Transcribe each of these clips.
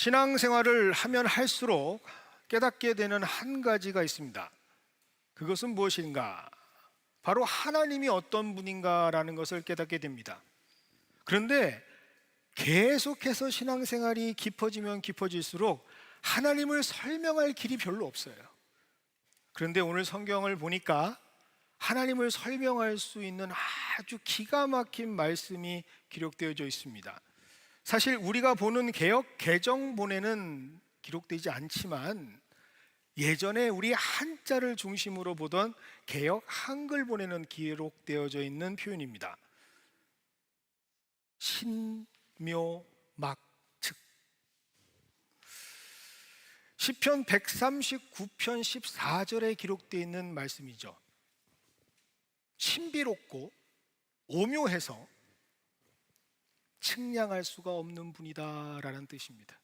신앙생활을 하면 할수록 깨닫게 되는 한 가지가 있습니다. 그것은 무엇인가? 바로 하나님이 어떤 분인가라는 것을 깨닫게 됩니다. 그런데 계속해서 신앙생활이 깊어지면 깊어질수록 하나님을 설명할 길이 별로 없어요. 그런데 오늘 성경을 보니까 하나님을 설명할 수 있는 아주 기가 막힌 말씀이 기록되어져 있습니다. 사실 우리가 보는 개역 개정본에는 기록되지 않지만 예전에 우리 한자를 중심으로 보던 개역 한글본에는 기록되어져 있는 표현입니다. 신묘막측. 시편 139편 14절에 기록되어 있는 말씀이죠. 신비롭고 오묘해서 측량할 수가 없는 분이다 라는 뜻입니다.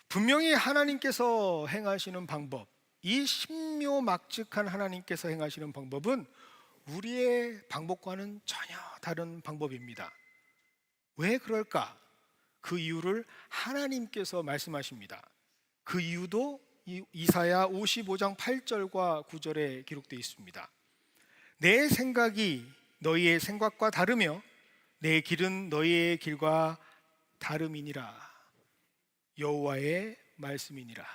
분명히 하나님께서 행하시는 방법, 이 신묘막측한 하나님께서 행하시는 방법은 우리의 방법과는 전혀 다른 방법입니다. 왜 그럴까? 그 이유를 하나님께서 말씀하십니다. 그 이유도 이사야 55장 8절과 9절에 기록되어 있습니다. 내 생각이 너희의 생각과 다르며 내 길은 너희의 길과 다름이니라. 여호와의 말씀이니라.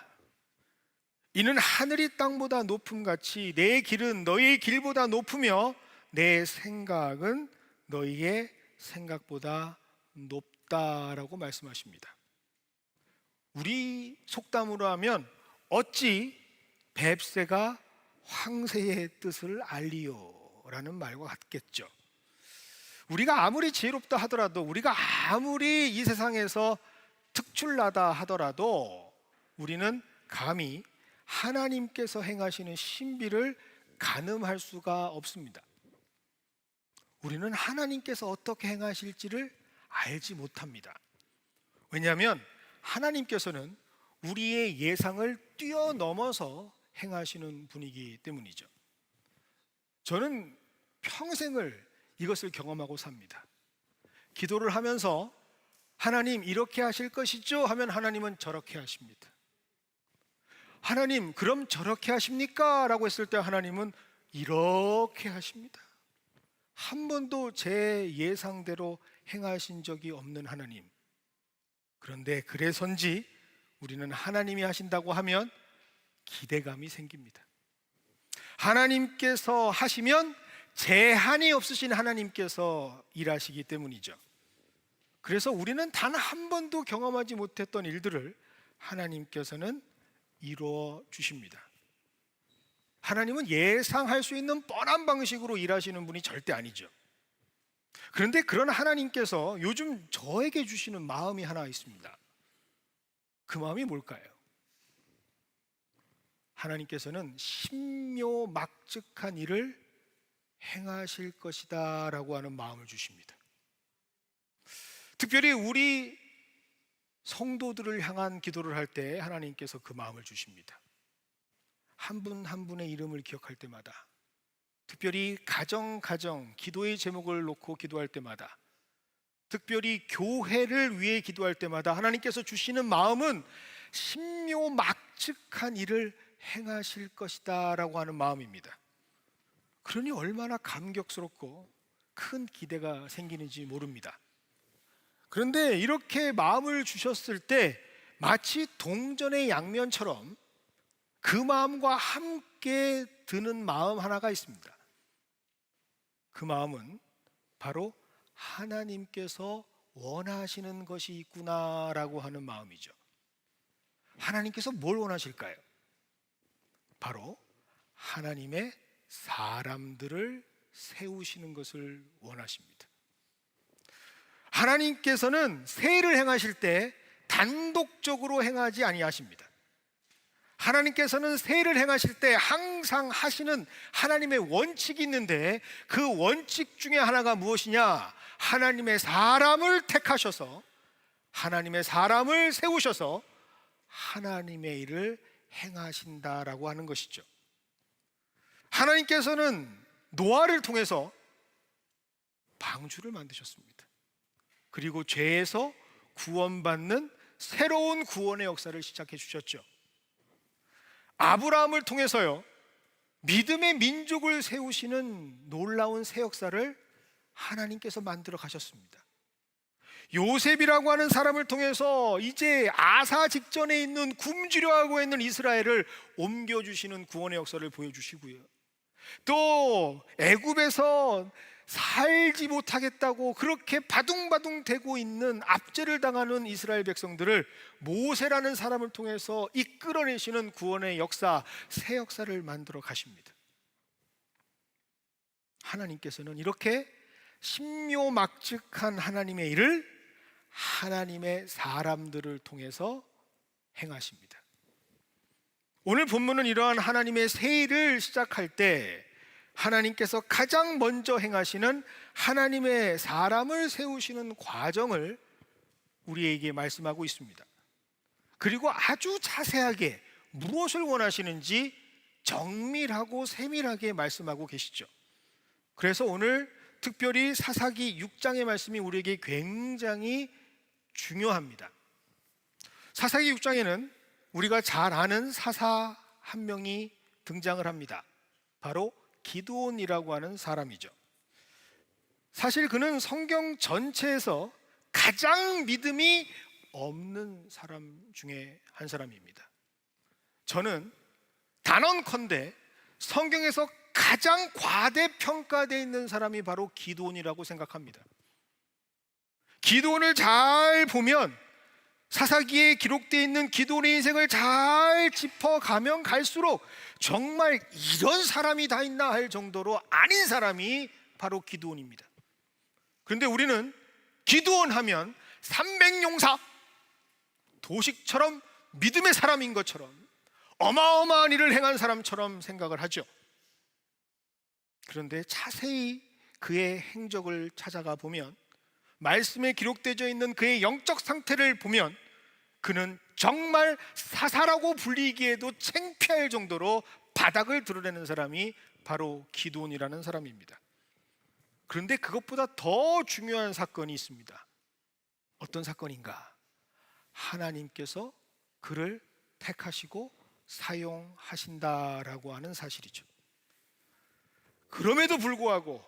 이는 하늘이 땅보다 높음같이 내 길은 너희의 길보다 높으며 내 생각은 너희의 생각보다 높다라고 말씀하십니다. 우리 속담으로 하면 어찌 뱁새가 황새의 뜻을 알리요 라는 말과 같겠죠. 우리가 아무리 지혜롭다 하더라도, 우리가 아무리 이 세상에서 특출나다 하더라도 우리는 감히 하나님께서 행하시는 신비를 가늠할 수가 없습니다. 우리는 하나님께서 어떻게 행하실지를 알지 못합니다. 왜냐하면 하나님께서는 우리의 예상을 뛰어넘어서 행하시는 분이기 때문이죠. 저는 평생을 이것을 경험하고 삽니다. 기도를 하면서 하나님 이렇게 하실 것이죠 하면 하나님은 저렇게 하십니다. 하나님 그럼 저렇게 하십니까? 라고 했을 때 하나님은 이렇게 하십니다. 한 번도 제 예상대로 행하신 적이 없는 하나님. 그런데 그래서인지 우리는 하나님이 하신다고 하면 기대감이 생깁니다. 하나님께서 하시면 제한이 없으신 하나님께서 일하시기 때문이죠. 그래서 우리는 단 한 번도 경험하지 못했던 일들을 하나님께서는 이루어 주십니다. 하나님은 예상할 수 있는 뻔한 방식으로 일하시는 분이 절대 아니죠. 그런데 그런 하나님께서 요즘 저에게 주시는 마음이 하나 있습니다. 그 마음이 뭘까요? 하나님께서는 신묘막측한 일을 행하실 것이다 라고 하는 마음을 주십니다. 특별히 우리 성도들을 향한 기도를 할 때 하나님께서 그 마음을 주십니다. 한 분 한 분의 이름을 기억할 때마다, 특별히 가정 기도의 제목을 놓고 기도할 때마다, 특별히 교회를 위해 기도할 때마다 하나님께서 주시는 마음은 신묘막측한 일을 행하실 것이다 라고 하는 마음입니다. 그러니 얼마나 감격스럽고 큰 기대가 생기는지 모릅니다. 그런데 이렇게 마음을 주셨을 때 마치 동전의 양면처럼 그 마음과 함께 드는 마음 하나가 있습니다. 그 마음은 바로 하나님께서 원하시는 것이 있구나라고 하는 마음이죠. 하나님께서 뭘 원하실까요? 바로 하나님의 사람들을 세우시는 것을 원하십니다. 하나님께서는 세일을 행하실 때 단독적으로 행하지 아니하십니다. 하나님께서는 세일을 행하실 때 항상 하시는 하나님의 원칙이 있는데, 그 원칙 중에 하나가 무엇이냐? 하나님의 사람을 택하셔서, 하나님의 사람을 세우셔서 하나님의 일을 행하신다라고 하는 것이죠. 하나님께서는 노아를 통해서 방주를 만드셨습니다. 그리고 죄에서 구원받는 새로운 구원의 역사를 시작해 주셨죠. 아브라함을 통해서요, 믿음의 민족을 세우시는 놀라운 새 역사를 하나님께서 만들어 가셨습니다. 요셉이라고 하는 사람을 통해서 이제 아사 직전에 있는 굶주려 하고 있는 이스라엘을 옮겨주시는 구원의 역사를 보여주시고요, 또 애굽에서 살지 못하겠다고 그렇게 바둥바둥 대고 있는 압제를 당하는 이스라엘 백성들을 모세라는 사람을 통해서 이끌어내시는 구원의 역사, 새 역사를 만들어 가십니다. 하나님께서는 이렇게 신묘막측한 하나님의 일을 하나님의 사람들을 통해서 행하십니다. 오늘 본문은 이러한 하나님의 새 일을 시작할 때 하나님께서 가장 먼저 행하시는 하나님의 사람을 세우시는 과정을 우리에게 말씀하고 있습니다. 그리고 아주 자세하게 무엇을 원하시는지 정밀하고 세밀하게 말씀하고 계시죠. 그래서 오늘 특별히 사사기 6장의 말씀이 우리에게 굉장히 중요합니다. 사사기 6장에는 우리가 잘 아는 사사 한 명이 등장을 합니다. 바로 기드온이라고 하는 사람이죠. 사실 그는 성경 전체에서 가장 믿음이 없는 사람 중에 한 사람입니다. 저는 단언컨대 성경에서 가장 과대평가되어 있는 사람이 바로 기드온이라고 생각합니다. 기드온을 잘 보면, 사사기에 기록되어 있는 기드온의 인생을 잘 짚어가면 갈수록 정말 이런 사람이 다 있나 할 정도로 아닌 사람이 바로 기드온입니다. 그런데 우리는 기드온 하면 300용사, 도식처럼 믿음의 사람인 것처럼 어마어마한 일을 행한 사람처럼 생각을 하죠. 그런데 자세히 그의 행적을 찾아가 보면, 말씀에 기록되어 있는 그의 영적 상태를 보면 그는 정말 사사라고 불리기에도 창피할 정도로 바닥을 드러내는 사람이 바로 기드온이라는 사람입니다. 그런데 그것보다 더 중요한 사건이 있습니다. 어떤 사건인가? 하나님께서 그를 택하시고 사용하신다라고 하는 사실이죠. 그럼에도 불구하고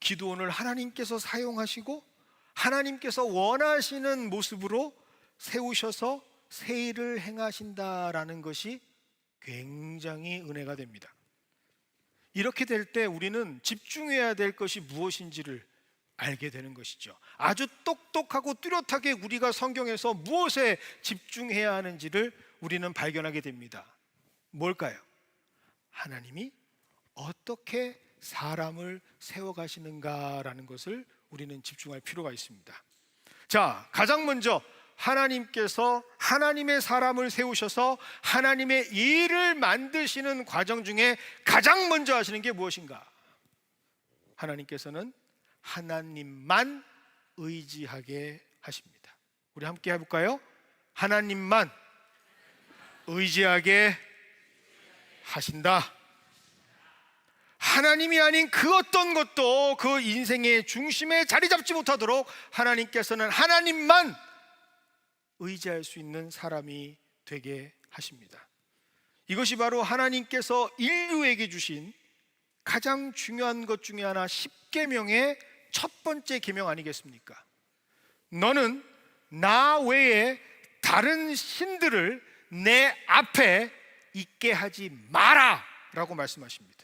기드온을 하나님께서 사용하시고 하나님께서 원하시는 모습으로 세우셔서 새 일을 행하신다라는 것이 굉장히 은혜가 됩니다. 이렇게 될 때 우리는 집중해야 될 것이 무엇인지를 알게 되는 것이죠. 아주 똑똑하고 뚜렷하게 우리가 성경에서 무엇에 집중해야 하는지를 우리는 발견하게 됩니다. 뭘까요? 하나님이 어떻게 사람을 세워가시는가라는 것을 우리는 집중할 필요가 있습니다. 자, 가장 먼저 하나님께서 하나님의 사람을 세우셔서 하나님의 일을 만드시는 과정 중에 가장 먼저 하시는 게 무엇인가? 하나님께서는 하나님만 의지하게 하십니다. 우리 함께 해볼까요? 하나님만 의지하게 하신다. 하나님이 아닌 그 어떤 것도 그 인생의 중심에 자리 잡지 못하도록 하나님께서는 하나님만 의지할 수 있는 사람이 되게 하십니다. 이것이 바로 하나님께서 인류에게 주신 가장 중요한 것 중에 하나, 10계명의 첫 번째 계명 아니겠습니까? 너는 나 외에 다른 신들을 내 앞에 있게 하지 마라 라고 말씀하십니다.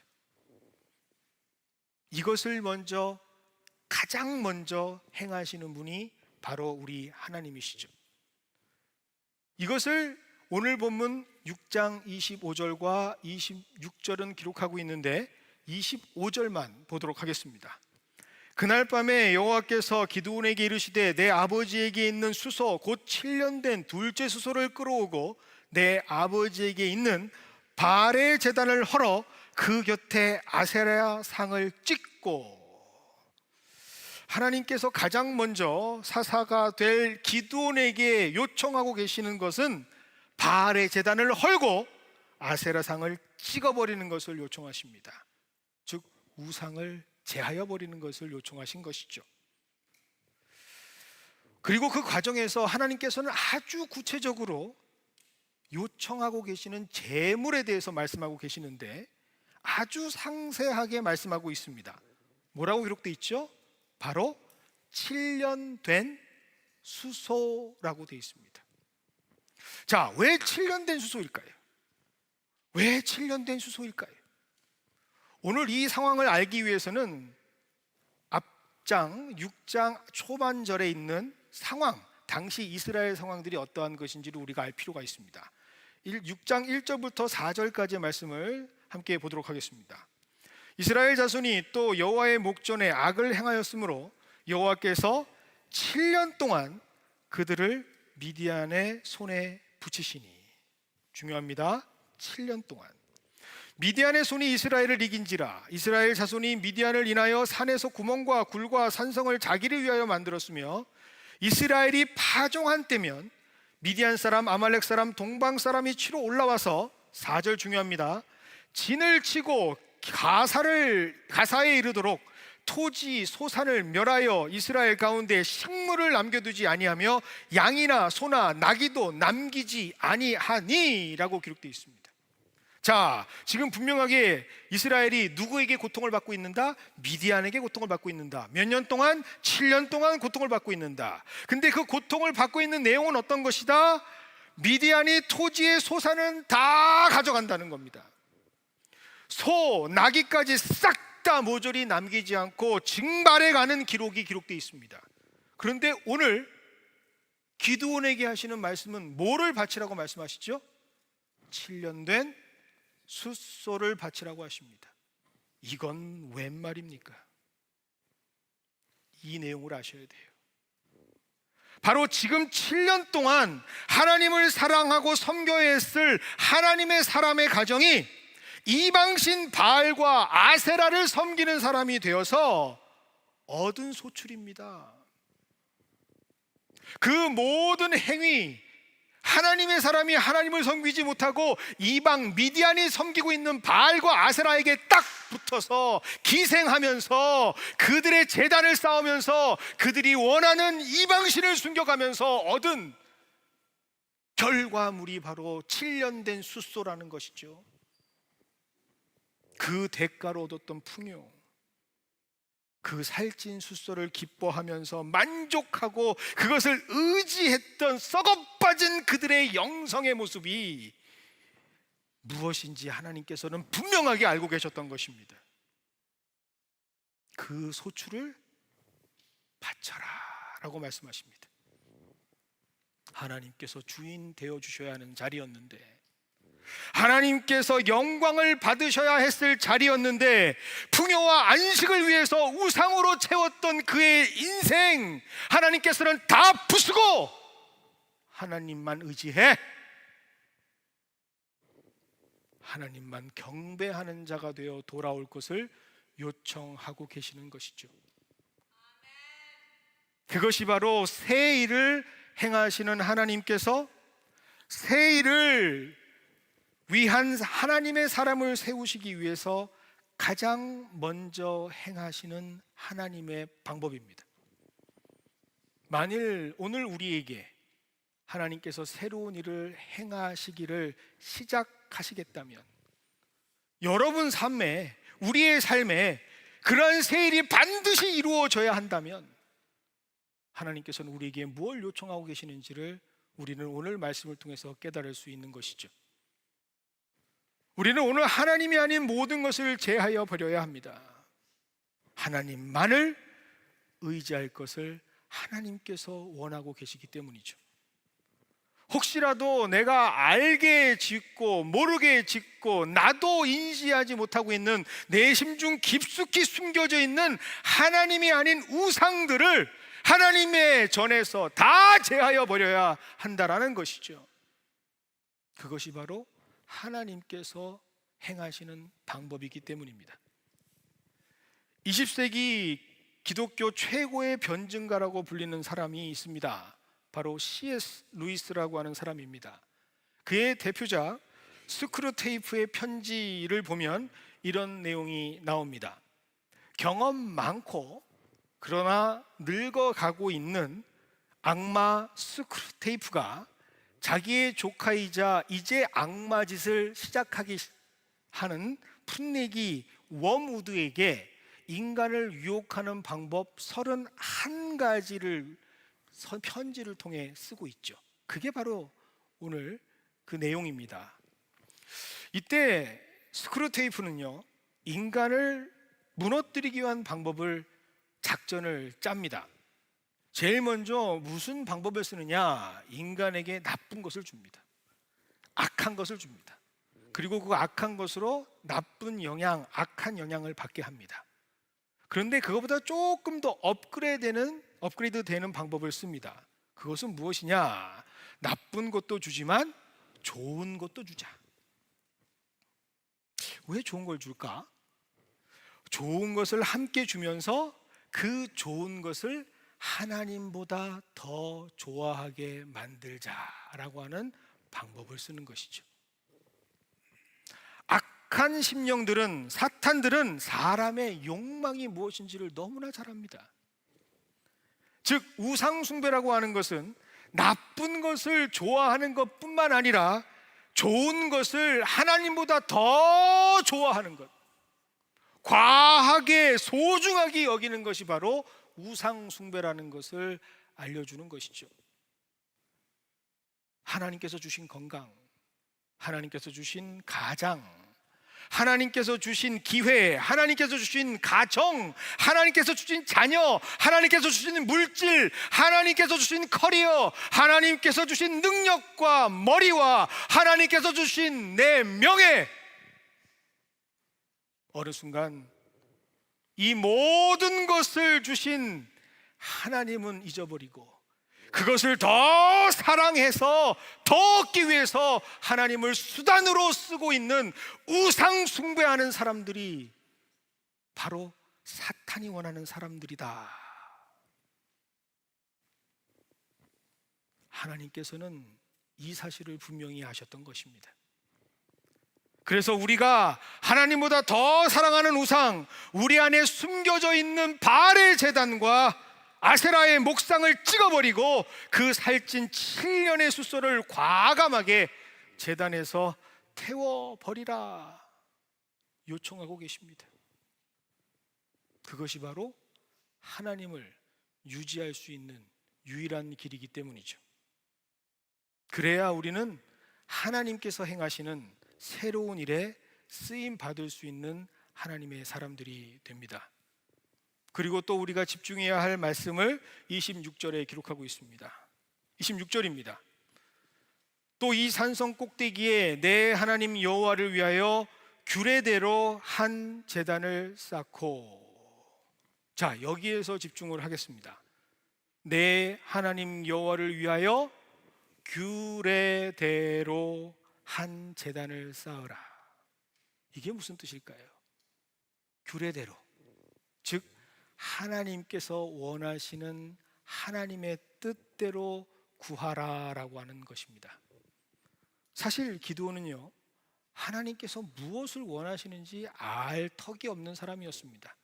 이것을 가장 먼저 행하시는 분이 바로 우리 하나님이시죠. 이것을 오늘 본문 6장 25절과 26절은 기록하고 있는데 25절만 보도록 하겠습니다. 그날 밤에 여호와께서 기드온에게 이르시되 내 아버지에게 있는 수소 곧 7년 된 둘째 수소를 끌어오고 내 아버지에게 있는 바알의 제단을 헐어 그 곁에 아세라 상을 찍고. 하나님께서 가장 먼저 사사가 될 기드온에게 요청하고 계시는 것은 바알의 제단을 헐고 아세라상을 찍어버리는 것을 요청하십니다. 즉 우상을 제하여 버리는 것을 요청하신 것이죠. 그리고 그 과정에서 하나님께서는 아주 구체적으로 요청하고 계시는 재물에 대해서 말씀하고 계시는데 아주 상세하게 말씀하고 있습니다. 뭐라고 기록되어 있죠? 바로 7년 된 수소라고 되어 있습니다. 자, 왜 7년 된 수소일까요? 왜 7년 된 수소일까요? 오늘 이 상황을 알기 위해서는 앞장 6장 초반절에 있는 상황, 당시 이스라엘 상황들이 어떠한 것인지를 우리가 알 필요가 있습니다. 6장 1절부터 4절까지의 말씀을 함께 보도록 하겠습니다. 이스라엘 자손이 또 여호와의 목전에 악을 행하였으므로 여호와께서 7년 동안 그들을 미디안의 손에 붙이시니, 중요합니다. 7년 동안 미디안의 손이 이스라엘을 이긴지라. 이스라엘 자손이 미디안을 인하여 산에서 구멍과 굴과 산성을 자기를 위하여 만들었으며 이스라엘이 파종한 때면 미디안 사람, 아말렉 사람, 동방 사람이 치러 올라와서, 4절 중요합니다, 진을 치고 가사에 이르도록 토지 소산을 멸하여 이스라엘 가운데 식물을 남겨두지 아니하며 양이나 소나 나귀도 남기지 아니하니라고 기록되어 있습니다. 자, 지금 분명하게 이스라엘이 누구에게 고통을 받고 있는다? 미디안에게 고통을 받고 있는다. 몇 년 동안? 7년 동안 고통을 받고 있는다. 근데 그 고통을 받고 있는 내용은 어떤 것이다? 미디안이 토지의 소산은 다 가져간다는 겁니다. 소, 나귀까지 싹 다 모조리 남기지 않고 징발해 가는 기록이 기록되어 있습니다. 그런데 오늘 기드온에게 하시는 말씀은 뭐를 바치라고 말씀하시죠? 7년 된 숫소를 바치라고 하십니다. 이건 웬 말입니까? 이 내용을 아셔야 돼요. 바로 지금 7년 동안 하나님을 사랑하고 섬겨야 했을 하나님의 사람의 가정이 이방신 바알과 아세라를 섬기는 사람이 되어서 얻은 소출입니다. 그 모든 행위, 하나님의 사람이 하나님을 섬기지 못하고 이방 미디안이 섬기고 있는 바알과 아세라에게 딱 붙어서 기생하면서 그들의 제단을 쌓으면서 그들이 원하는 이방신을 숨겨가면서 얻은 결과물이 바로 7년 된 숫소라는 것이죠. 그 대가로 얻었던 풍요, 그 살찐 숫소를 기뻐하면서 만족하고 그것을 의지했던 썩어빠진 그들의 영성의 모습이 무엇인지 하나님께서는 분명하게 알고 계셨던 것입니다. 그 소출을 바쳐라 라고 말씀하십니다. 하나님께서 주인 되어주셔야 하는 자리였는데, 하나님께서 영광을 받으셔야 했을 자리였는데, 풍요와 안식을 위해서 우상으로 채웠던 그의 인생, 하나님께서는 다 부수고 하나님만 의지해, 하나님만 경배하는 자가 되어 돌아올 것을 요청하고 계시는 것이죠. 그것이 바로 새 일을 행하시는 하나님께서 새 일을 위한 하나님의 사람을 세우시기 위해서 가장 먼저 행하시는 하나님의 방법입니다. 만일 오늘 우리에게 하나님께서 새로운 일을 행하시기를 시작하시겠다면, 여러분 삶에, 우리의 삶에 그러한 새 일이 반드시 이루어져야 한다면 하나님께서는 우리에게 무엇을 요청하고 계시는지를 우리는 오늘 말씀을 통해서 깨달을 수 있는 것이죠. 우리는 오늘 하나님이 아닌 모든 것을 제하여 버려야 합니다. 하나님만을 의지할 것을 하나님께서 원하고 계시기 때문이죠. 혹시라도 내가 알게 짓고 모르게 짓고 나도 인지하지 못하고 있는 내 심중 깊숙이 숨겨져 있는 하나님이 아닌 우상들을 하나님의 전에서 다 제하여 버려야 한다라는 것이죠. 그것이 바로 하나님께서 행하시는 방법이기 때문입니다. 20세기 기독교 최고의 변증가라고 불리는 사람이 있습니다. 바로 C.S. 루이스라고 하는 사람입니다. 그의 대표작 스크루테이프의 편지를 보면 이런 내용이 나옵니다. 경험 많고 그러나 늙어가고 있는 악마 스크루테이프가 자기의 조카이자 이제 악마 짓을 시작하기 하는 풋내기 웜우드에게 인간을 유혹하는 방법 31가지를 편지를 통해 쓰고 있죠. 그게 바로 오늘 그 내용입니다. 이때 스크루테이프는요, 인간을 무너뜨리기 위한 작전을 짭니다. 제일 먼저 무슨 방법을 쓰느냐? 인간에게 나쁜 것을 줍니다. 악한 것을 줍니다. 그리고 그 악한 것으로 나쁜 영향, 악한 영향을 받게 합니다. 그런데 그것보다 조금 더 업그레이드 되는 방법을 씁니다. 그것은 무엇이냐? 나쁜 것도 주지만 좋은 것도 주자. 왜 좋은 걸 줄까? 좋은 것을 함께 주면서 그 좋은 것을 하나님보다 더 좋아하게 만들자라고 하는 방법을 쓰는 것이죠. 악한 심령들은, 사탄들은 사람의 욕망이 무엇인지를 너무나 잘 압니다. 즉 우상숭배라고 하는 것은 나쁜 것을 좋아하는 것뿐만 아니라 좋은 것을 하나님보다 더 좋아하는 것, 과하게 소중하게 여기는 것이 바로 우상숭배라는 것을 알려주는 것이죠. 하나님께서 주신 건강, 하나님께서 주신 가장, 하나님께서 주신 기회, 하나님께서 주신 가정, 하나님께서 주신 자녀, 하나님께서 주신 물질, 하나님께서 주신 커리어, 하나님께서 주신 능력과 머리와 하나님께서 주신 내 명예, 어느 순간 이 모든 것을 주신 하나님은 잊어버리고 그것을 더 사랑해서 더 얻기 위해서 하나님을 수단으로 쓰고 있는 우상 숭배하는 사람들이 바로 사탄이 원하는 사람들이다. 하나님께서는 이 사실을 분명히 아셨던 것입니다. 그래서 우리가 하나님보다 더 사랑하는 우상, 우리 안에 숨겨져 있는 바알의 제단과 아세라의 목상을 찍어버리고 그 살찐 7년의 숫소를 과감하게 제단에서 태워버리라 요청하고 계십니다. 그것이 바로 하나님을 유지할 수 있는 유일한 길이기 때문이죠. 그래야 우리는 하나님께서 행하시는 새로운 일에 쓰임 받을 수 있는 하나님의 사람들이 됩니다. 그리고 또 우리가 집중해야 할 말씀을 26절에 기록하고 있습니다. 26절입니다. 또 이 산성 꼭대기에 내 하나님 여호와를 위하여 규례대로 한 제단을 쌓고, 자, 여기에서 집중을 하겠습니다. 내 하나님 여호와를 위하여 규례대로 한 제단을 쌓으라. 이게 무슨 뜻일까요? 규례대로, 즉 하나님께서 원하시는 하나님의 뜻대로 구하라라고 하는 것입니다. 사실 기드온은요, 하나님께서 무엇을 원하시는지 알 턱이 없는 사람이었습니다.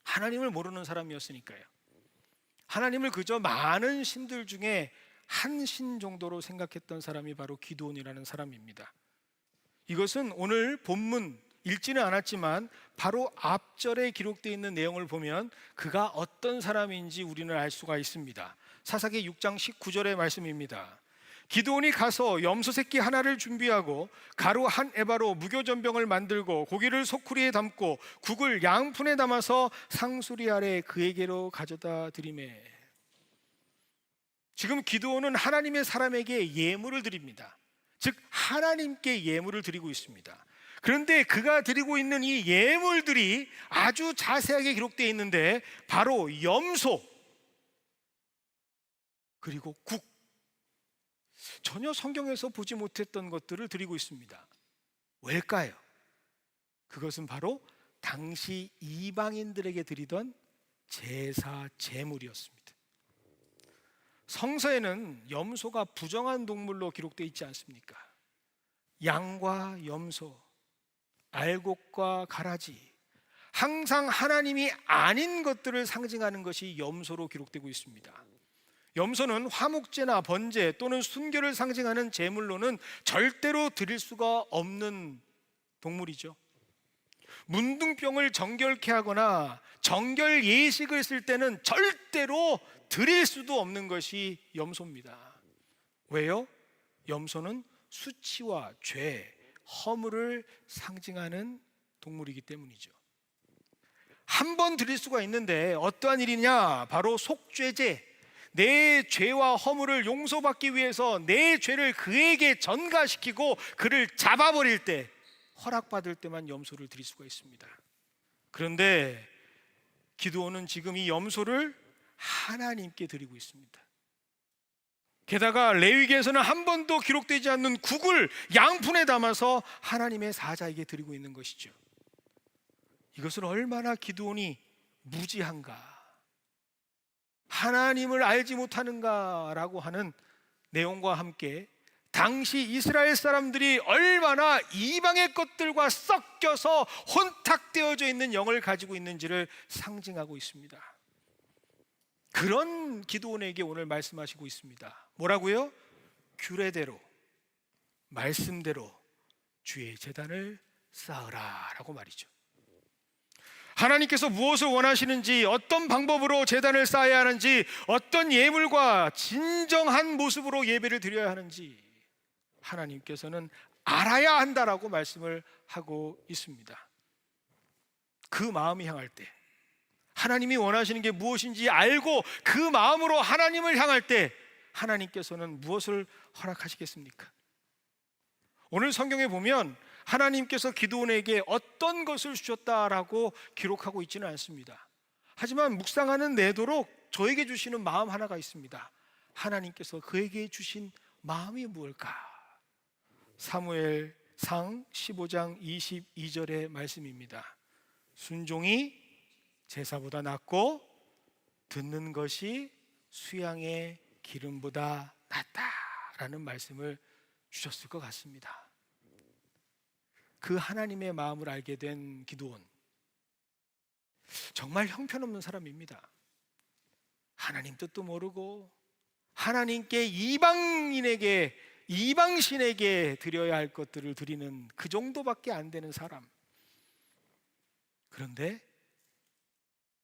하나님을 모르는 사람이었으니까요. 하나님을 그저 많은 신들 중에 한 신 정도로 생각했던 사람이 바로 기드온이라는 사람입니다. 이것은 오늘 본문 읽지는 않았지만 바로 앞절에 기록되어 있는 내용을 보면 그가 어떤 사람인지 우리는 알 수가 있습니다. 사사기 6장 19절의 말씀입니다. 기드온이 가서 염소 새끼 하나를 준비하고 가루 한 에바로 무교전병을 만들고 고기를 소쿠리에 담고 국을 양푼에 담아서 상수리 아래 그에게로 가져다 드리매. 지금 기드온은 하나님의 사람에게 예물을 드립니다. 즉 하나님께 예물을 드리고 있습니다. 그런데 그가 드리고 있는 이 예물들이 아주 자세하게 기록되어 있는데 바로 염소 그리고 국, 전혀 성경에서 보지 못했던 것들을 드리고 있습니다. 왜일까요? 그것은 바로 당시 이방인들에게 드리던 제사 제물이었습니다. 성서에는 염소가 부정한 동물로 기록되어 있지 않습니까? 양과 염소, 알곡과 가라지, 항상 하나님이 아닌 것들을 상징하는 것이 염소로 기록되고 있습니다. 염소는 화목제나 번제 또는 순교를 상징하는 제물로는 절대로 드릴 수가 없는 동물이죠. 문둥병을 정결케 하거나 정결 예식을 쓸 때는 절대로 드릴 수도 없는 것이 염소입니다. 왜요? 염소는 수치와 죄, 허물을 상징하는 동물이기 때문이죠. 한 번 드릴 수가 있는데 어떠한 일이냐? 바로 속죄제, 내 죄와 허물을 용서받기 위해서 내 죄를 그에게 전가시키고 그를 잡아버릴 때, 허락받을 때만 염소를 드릴 수가 있습니다. 그런데 기드온은 지금 이 염소를 하나님께 드리고 있습니다. 게다가 레위기에서는 한 번도 기록되지 않는 국을 양푼에 담아서 하나님의 사자에게 드리고 있는 것이죠. 이것은 얼마나 기드온이 무지한가, 하나님을 알지 못하는가라고 하는 내용과 함께 당시 이스라엘 사람들이 얼마나 이방의 것들과 섞여서 혼탁되어져 있는 영을 가지고 있는지를 상징하고 있습니다. 그런 기드온에게 오늘 말씀하시고 있습니다. 뭐라고요? 규례대로, 말씀대로 주의 제단을 쌓으라 라고 말이죠. 하나님께서 무엇을 원하시는지, 어떤 방법으로 제단을 쌓아야 하는지, 어떤 예물과 진정한 모습으로 예배를 드려야 하는지 하나님께서는 알아야 한다라고 말씀을 하고 있습니다. 그 마음이 향할 때, 하나님이 원하시는 게 무엇인지 알고 그 마음으로 하나님을 향할 때 하나님께서는 무엇을 허락하시겠습니까? 오늘 성경에 보면 하나님께서 기드온에게 어떤 것을 주셨다라고 기록하고 있지는 않습니다. 하지만 묵상하는 내도록 저에게 주시는 마음 하나가 있습니다. 하나님께서 그에게 주신 마음이 무엇일까? 사무엘상 15장 22절의 말씀입니다. 순종이 제사보다 낫고 듣는 것이 수양의 기름보다 낫다라는 말씀을 주셨을 것 같습니다. 그 하나님의 마음을 알게 된 기드온, 정말 형편없는 사람입니다. 하나님 뜻도 모르고 하나님께 이방신에게 드려야 할 것들을 드리는 그 정도밖에 안 되는 사람. 그런데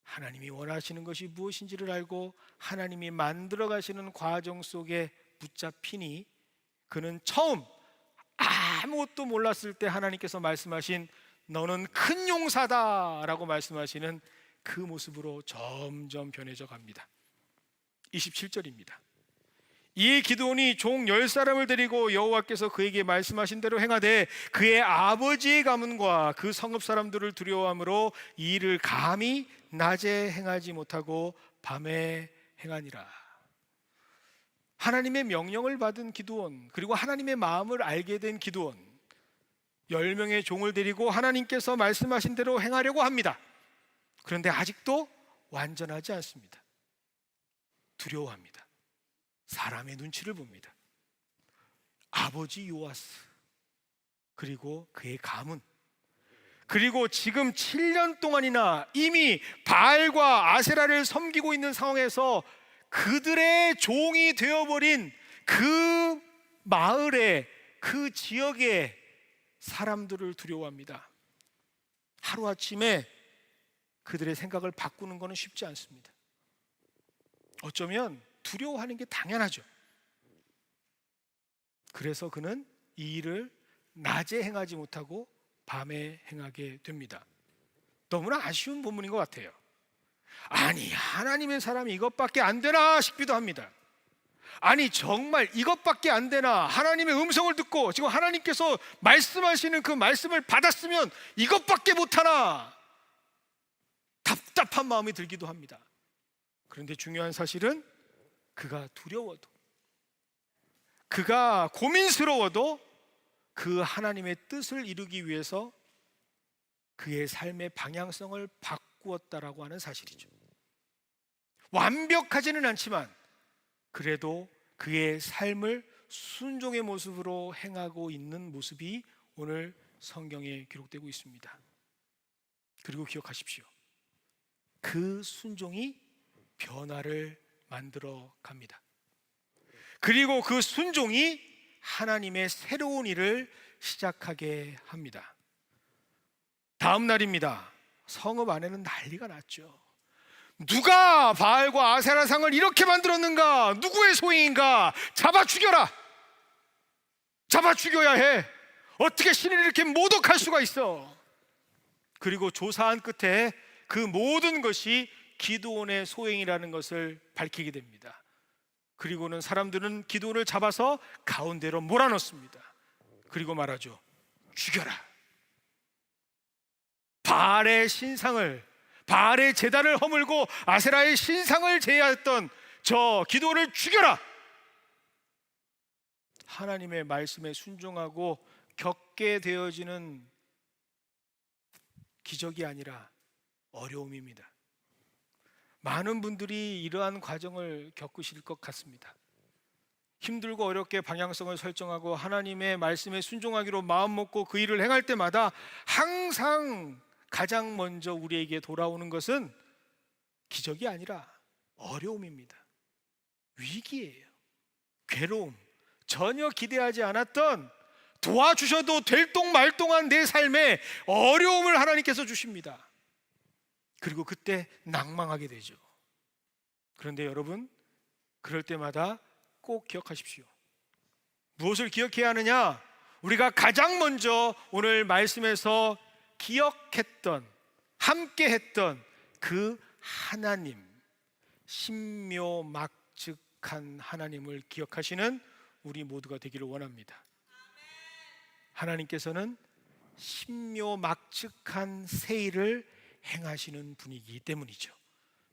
하나님이 원하시는 것이 무엇인지를 알고 하나님이 만들어 가시는 과정 속에 붙잡히니 그는 처음 아무것도 몰랐을 때 하나님께서 말씀하신 너는 큰 용사다 라고 말씀하시는 그 모습으로 점점 변해져 갑니다. 27절입니다. 이 기드온이 종 10사람을 데리고 여호와께서 그에게 말씀하신 대로 행하되 그의 아버지의 가문과 그 성읍 사람들을 두려워함으로 이 일을 감히 낮에 행하지 못하고 밤에 행하니라. 하나님의 명령을 받은 기드온, 그리고 하나님의 마음을 알게 된 기드온, 10명의 종을 데리고 하나님께서 말씀하신 대로 행하려고 합니다. 그런데 아직도 완전하지 않습니다. 두려워합니다. 사람의 눈치를 봅니다. 아버지 요아스, 그리고 그의 가문, 그리고 지금 7년 동안이나 이미 바알과 아세라를 섬기고 있는 상황에서 그들의 종이 되어버린 그 마을의, 그 지역의 사람들을 두려워합니다. 하루아침에 그들의 생각을 바꾸는 것은 쉽지 않습니다. 어쩌면 두려워하는 게 당연하죠. 그래서 그는 이 일을 낮에 행하지 못하고 밤에 행하게 됩니다. 너무나 아쉬운 본문인 것 같아요. 아니, 하나님의 사람이 이것밖에 안 되나 싶기도 합니다. 아니, 정말 이것밖에 안 되나? 하나님의 음성을 듣고 지금 하나님께서 말씀하시는 그 말씀을 받았으면 이것밖에 못하나? 답답한 마음이 들기도 합니다. 그런데 중요한 사실은 그가 두려워도, 그가 고민스러워도 그 하나님의 뜻을 이루기 위해서 그의 삶의 방향성을 바꾸었다라고 하는 사실이죠. 완벽하지는 않지만 그래도 그의 삶을 순종의 모습으로 행하고 있는 모습이 오늘 성경에 기록되고 있습니다. 그리고 기억하십시오. 그 순종이 변화를 만들어 갑니다. 그리고 그 순종이 하나님의 새로운 일을 시작하게 합니다. 다음 날입니다. 성읍 안에는 난리가 났죠. 누가 바알과 아세라 상을 이렇게 만들었는가? 누구의 소행인가? 잡아 죽여라! 잡아 죽여야 해! 어떻게 신을 이렇게 모독할 수가 있어? 그리고 조사한 끝에 그 모든 것이 기드온의 소행이라는 것을 밝히게 됩니다. 그리고는 사람들은 기드온을 잡아서 가운데로 몰아넣습니다. 그리고 말하죠. 죽여라! 바알의 신상을, 바알의 제단을 허물고 아세라의 신상을 제하였던 저 기드온을 죽여라! 하나님의 말씀에 순종하고 겪게 되어지는 기적이 아니라 어려움입니다. 많은 분들이 이러한 과정을 겪으실 것 같습니다. 힘들고 어렵게 방향성을 설정하고 하나님의 말씀에 순종하기로 마음먹고 그 일을 행할 때마다 항상 가장 먼저 우리에게 돌아오는 것은 기적이 아니라 어려움입니다. 위기예요. 괴로움, 전혀 기대하지 않았던, 도와주셔도 될 똥 말똥한 내 삶에 어려움을 하나님께서 주십니다. 그리고 그때 낭망하게 되죠. 그런데 여러분, 그럴 때마다 꼭 기억하십시오. 무엇을 기억해야 하느냐? 우리가 가장 먼저 오늘 말씀에서 기억했던, 함께 했던 그 하나님, 신묘막측한 하나님을 기억하시는 우리 모두가 되기를 원합니다. 하나님께서는 신묘막측한 새 일을 행하시는 분이기 때문이죠.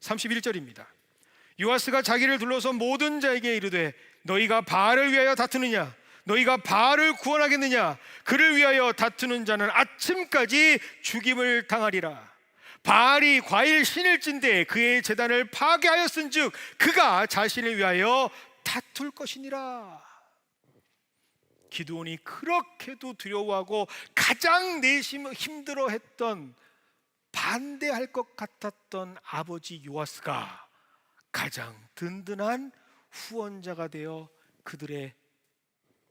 31절입니다. 요아스가 자기를 둘러서 모든 자에게 이르되 너희가 바알을 위하여 다투느냐? 너희가 바알을 구원하겠느냐? 그를 위하여 다투는 자는 아침까지 죽임을 당하리라. 바알이 과일 신일진데 그의 제단을 파괴하였은즉 그가 자신을 위하여 다툴 것이니라. 기드온이 그렇게도 두려워하고 가장 내심 힘들어했던, 반대할 것 같았던 아버지 요아스가 가장 든든한 후원자가 되어 그들의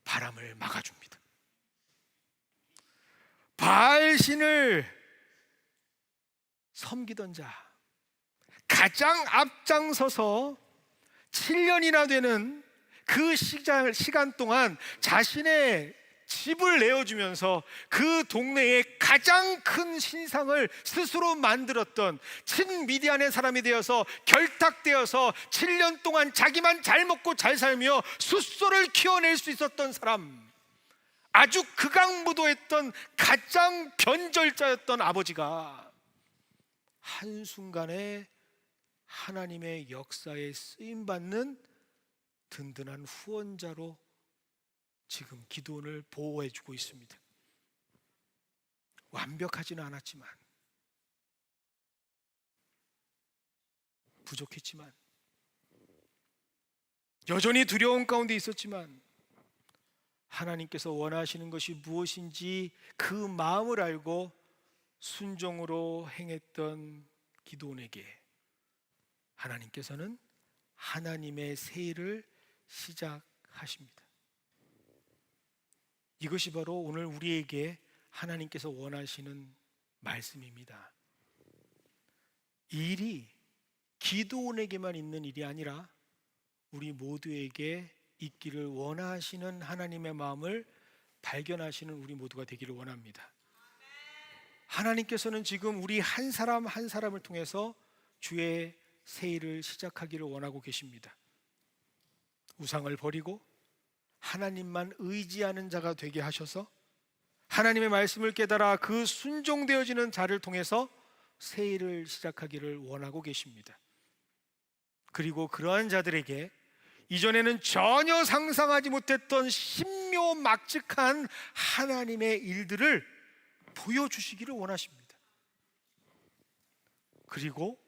바람을 막아줍니다. 바알신을 섬기던 자, 가장 앞장서서 7년이나 되는 그 시간 동안 자신의 집을 내어주면서 그 동네에 가장 큰 신상을 스스로 만들었던, 친미디안의 사람이 되어서 결탁되어서 7년 동안 자기만 잘 먹고 잘 살며 숫소를 키워낼 수 있었던 사람, 아주 극악무도했던 가장 변절자였던 아버지가 한순간에 하나님의 역사에 쓰임받는 든든한 후원자로 지금 기드온을 보호해주고 있습니다. 완벽하지는 않았지만, 부족했지만, 여전히 두려움 가운데 있었지만 하나님께서 원하시는 것이 무엇인지 그 마음을 알고 순종으로 행했던 기드온에게 하나님께서는 하나님의 새 일을 시작하십니다. 이것이 바로 오늘 우리에게 하나님께서 원하시는 말씀입니다. 이 일이 기드온에게만 있는 일이 아니라 우리 모두에게 있기를 원하시는 하나님의 마음을 발견하시는 우리 모두가 되기를 원합니다. 하나님께서는 지금 우리 한 사람 한 사람을 통해서 주의 새 일을 시작하기를 원하고 계십니다. 우상을 버리고 하나님만 의지하는 자가 되게 하셔서 하나님의 말씀을 깨달아 그 순종되어지는 자를 통해서 새 일을 시작하기를 원하고 계십니다. 그리고 그러한 자들에게 이전에는 전혀 상상하지 못했던 신묘막측한 하나님의 일들을 보여주시기를 원하십니다. 그리고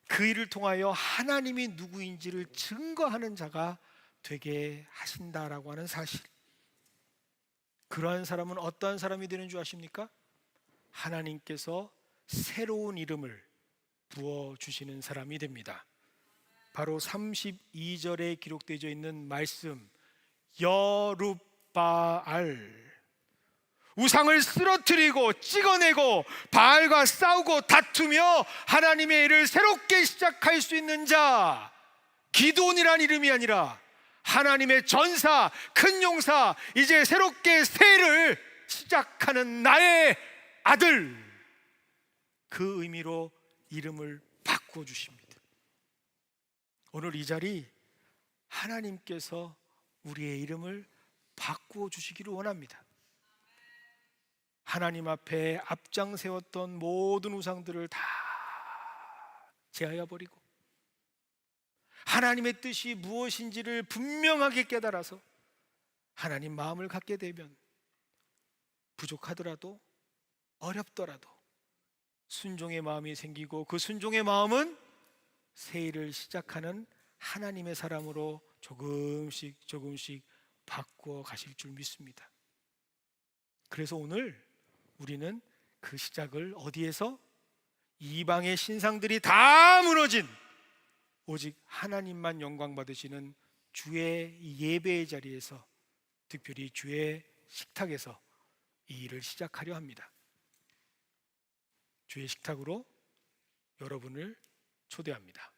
그 일을 통하여 하나님이 누구인지를 증거하는 자가 되게 하신다라고 하는 사실, 그러한 사람은 어떠한 사람이 되는 줄 아십니까? 하나님께서 새로운 이름을 부어주시는 사람이 됩니다. 바로 32절에 기록되어 있는 말씀, 여룻바알, 우상을 쓰러뜨리고 찍어내고 바알과 싸우고 다투며 하나님의 일을 새롭게 시작할 수 있는 자, 기드온이란 이름이 아니라 하나님의 전사, 큰 용사, 이제 새롭게 새해를 시작하는 나의 아들, 그 의미로 이름을 바꾸어 주십니다. 오늘 이 자리 하나님께서 우리의 이름을 바꾸어 주시기를 원합니다. 하나님 앞에 앞장 세웠던 모든 우상들을 다 제하여 버리고 하나님의 뜻이 무엇인지를 분명하게 깨달아서 하나님 마음을 갖게 되면 부족하더라도 어렵더라도 순종의 마음이 생기고 그 순종의 마음은 새 일을 시작하는 하나님의 사람으로 조금씩 조금씩 바꾸어 가실 줄 믿습니다. 그래서 오늘 우리는 그 시작을 어디에서? 이방의 신상들이 다 무너진 오직 하나님만 영광 받으시는 주의 예배의 자리에서, 특별히 주의 식탁에서 이 일을 시작하려 합니다. 주의 식탁으로 여러분을 초대합니다.